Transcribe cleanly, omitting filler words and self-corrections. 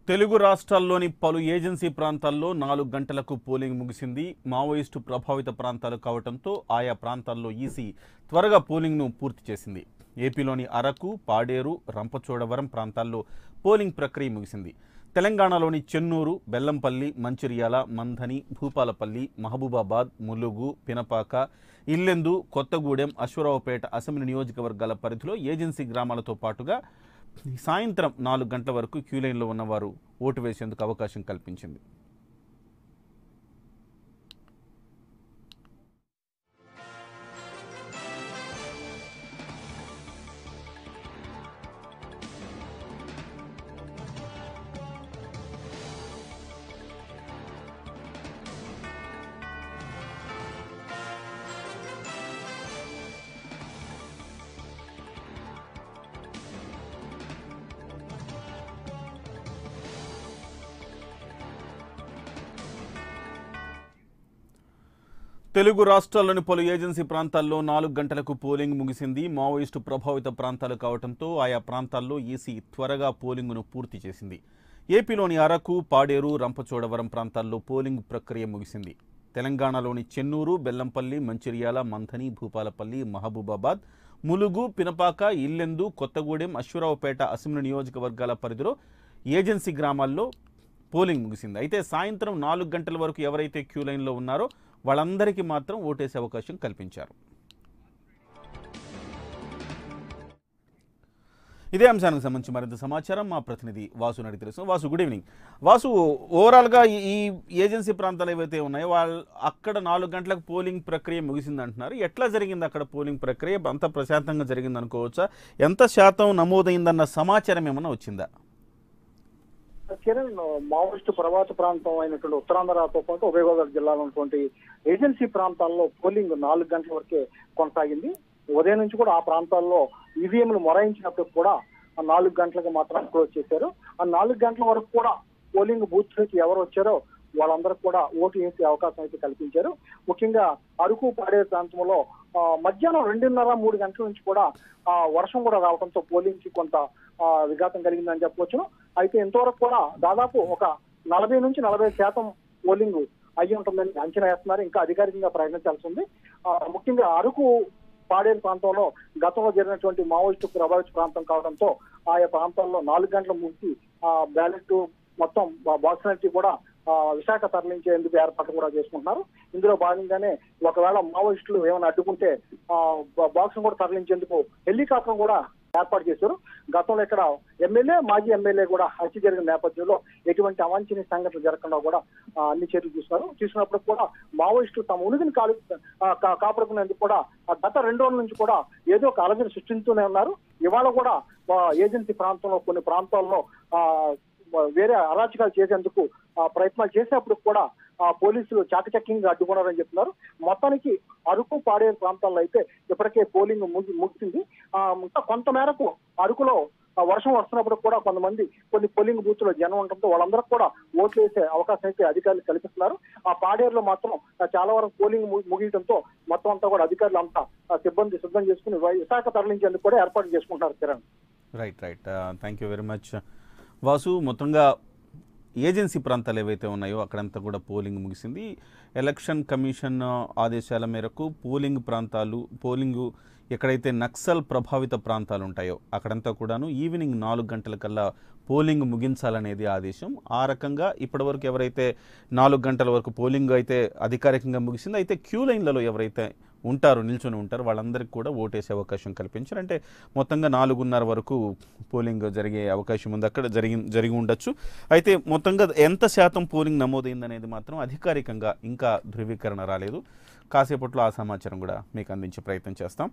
తెలుగు రాష్ట్రాల్లోని పలు ఏజెన్సీ ప్రాంతాల్లో 4 గంటలకు పోలింగ్ ముగిసింది. మావోయిస్టు ప్రభావిత ప్రాంతాలు కావడంతో ఆయా ప్రాంతాల్లో ఈసీ త్వరగా పోలింగ్ను పూర్తి చేసింది. ఏపీలోని అరకు, పాడేరు, రంపచోడవరం ప్రాంతాల్లో పోలింగ్ ప్రక్రియ ముగిసింది. తెలంగాణలోని చెన్నూరు, బెల్లంపల్లి, మంచిర్యాల, మంథని, భూపాలపల్లి, మహబూబాబాద్, ములుగు, పినపాక, ఇల్లెందు, కొత్తగూడెం, అశ్వరావుపేట అసెంబ్లీ నియోజకవర్గాల పరిధిలో ఏజెన్సీ గ్రామాలతో పాటుగా సాయంత్రం 4 గంటల వరకు క్యూలైన్లో ఉన్నవారు ఓటు వేసేందుకు అవకాశం కల్పించింది. తెలుగు రాష్ట్రాల్లోని పలు ఏజెన్సీ ప్రాంతాల్లో 4 గంటలకు పోలింగ్ ముగిసింది. మావోయిస్టు ప్రభావిత ప్రాంతాలు కావడంతో ఆయా ప్రాంతాల్లో ఈసీ త్వరగా పోలింగ్ను పూర్తి చేసింది. ఏపీలోని అరకు, పాడేరు, రంపచోడవరం ప్రాంతాల్లో పోలింగ్ ప్రక్రియ ముగిసింది. తెలంగాణలోని చెన్నూరు, బెల్లంపల్లి, మంచిర్యాల, మంథని, భూపాలపల్లి, మహబూబాబాద్, ములుగు, పినపాక, ఇల్లెందు, కొత్తగూడెం, అశ్వరావుపేట అసెంబ్లీ నియోజకవర్గాల పరిధిలో ఏజెన్సీ గ్రామాల్లో పోలింగ్ ముగిసింది. అయితే సాయంత్రం 4 గంటల వరకు ఎవరైతే క్యూ లైన్లో ఉన్నారో వాళ్ళందరికీ మాత్రం ఓటేసే అవకాశం కల్పించారు. ఇదే అంశానికి సంబంధించి మరింత సమాచారం మా ప్రతినిధి వాసు అడిగి తెలుసు. Vasu, good evening. వాసు, ఓవరాల్గా ఈ ఏజెన్సీ ప్రాంతాలు ఏవైతే ఉన్నాయో అక్కడ 4 గంటలకు పోలింగ్ ప్రక్రియ ముగిసింది అంటున్నారు. ఎట్లా జరిగింది అక్కడ పోలింగ్ ప్రక్రియ? అంత ప్రశాంతంగా జరిగింది అనుకోవచ్చా? ఎంత శాతం నమోదైందన్న సమాచారం ఏమన్నా వచ్చిందా? కిరణ్, మావోయిస్టు ప్రభావిత ప్రాంతం అయినటువంటి ఉత్తరాంధ్రతో పాటు ఉభయ గోదావరి జిల్లాలో ఉన్నటువంటి ఏజెన్సీ ప్రాంతాల్లో పోలింగ్ 4 గంటల వరకే కొనసాగింది. ఉదయం నుంచి కూడా ఆ ప్రాంతాల్లో ఈవీఎంలు మొరాయించినప్పుడు కూడా 4 గంటలకు మాత్రం క్లోజ్ చేశారు. ఆ 4 గంటల వరకు కూడా పోలింగ్ బూత్ నుంచి ఎవరు వచ్చారో వాళ్ళందరూ కూడా ఓటు వేసే అవకాశం అయితే కల్పించారు. ముఖ్యంగా అరకు, పాడేరు ప్రాంతంలో మధ్యాహ్నం 2:30-3 గంటల నుంచి కూడా వర్షం కూడా రావడంతో పోలింగ్ కి కొంత విఘాతం కలిగిందని చెప్పవచ్చును. అయితే ఇంతవరకు కూడా దాదాపు ఒక 40-45% పోలింగ్ అయ్యి ఉంటుందని అంచనా వేస్తున్నారు. ఇంకా అధికారికంగా ప్రకటించాల్సి ఉంది. ముఖ్యంగా అరకు, పాడేరు ప్రాంతంలో గతంలో జరిగినటువంటి మావోయిస్టు ప్రభావిత ప్రాంతం కావడంతో ఆయా ప్రాంతాల్లో 4 గంటల ముగిసి బ్యాలెట్ మొత్తం బాక్స్ కూడా విశాఖ తరలించేందుకు ఏర్పాట్లు కూడా చేసుకుంటున్నారు. ఇందులో భాగంగానే ఒకవేళ మావోయిస్టులు ఏమైనా అడ్డుకుంటే బాక్స్ కూడా తరలించేందుకు హెలికాప్టర్ కూడా ఏర్పాటు చేశారు. గతంలో ఇక్కడ మాజీ ఎమ్మెల్యే కూడా హత్య జరిగిన నేపథ్యంలో ఎటువంటి అవాంఛనీయ సంఘటనలు జరగకుండా కూడా అన్ని చర్యలు తీసుకున్నప్పుడు కూడా మావోయిస్టులు తమ ఉనికిని కాపాడుకునేందుకు కూడా గత 2 రోజుల నుంచి కూడా ఏదో ఒక అలజడి సృష్టిస్తూనే ఉన్నారు. ఇవాళ కూడా ఏజెన్సీ ప్రాంతంలో కొన్ని ప్రాంతాల్లో వేరే అరాచకాలు చేసేందుకు ప్రయత్నాలు చేసినప్పుడు కూడా పోలీసులు చాకచక్యంగా అడ్డుకున్నారని చెప్తున్నారు. మొత్తానికి అరకు, పాడేరు ప్రాంతాల్లో అయితే ఇప్పటికే పోలింగ్ ముగిసింది. ఇంకా కొంత మేరకు అరకులో వర్షం వస్తున్నప్పుడు కూడా కొన్ని పోలింగ్ బూత్ లో జనం ఉండటంతో వాళ్ళందరూ కూడా ఓట్లు వేసే అవకాశం అయితే అధికారులు కల్పిస్తున్నారు. ఆ పాడేరులో మాత్రం చాలా వరకు పోలింగ్ ముగియడంతో మొత్తం అంతా కూడా అధికారులు అంతా సిబ్బంది సిద్ధం చేసుకుని విశాఖ తరలించేందుకు కూడా ఏర్పాటు చేసుకుంటున్నారు. Kiran, right. Thank you very much Vasu. మొత్తంగా ఏజెన్సీ ప్రాంతాలు ఏవైతే ఉన్నాయో అక్కడంతా కూడా పోలింగ్ ముగిసింది. ఎలక్షన్ కమిషన్ ఆదేశాల మేరకు పోలింగ్ ఎక్కడైతే నక్సల్ ప్రభావిత ప్రాంతాలు ఉంటాయో అక్కడంతా కూడాను ఈవినింగ్ 4 గంటలకల్లా పోలింగ్ ముగించాలనేది ఆదేశం. ఆ రకంగా ఇప్పటివరకు ఎవరైతే 4 గంటల వరకు పోలింగ్ అయితే అధికారికంగా ముగిసిందో, అయితే క్యూ లైన్లలో ఎవరైతే నిల్చొని ఉంటారు వాళ్ళందరికీ కూడా ఓటేసే అవకాశం కల్పించారు. అంటే మొత్తంగా 4:30 వరకు పోలింగ్ జరిగే అవకాశం ఉంది. అక్కడ జరిగి ఉండొచ్చు. అయితే మొత్తంగా ఎంత శాతం పోలింగ్ నమోదైందనేది మాత్రం అధికారికంగా ఇంకా ధృవీకరణ రాలేదు. కాసేపట్లో ఆ సమాచారం కూడా మీకు అందించే ప్రయత్నం చేస్తాం.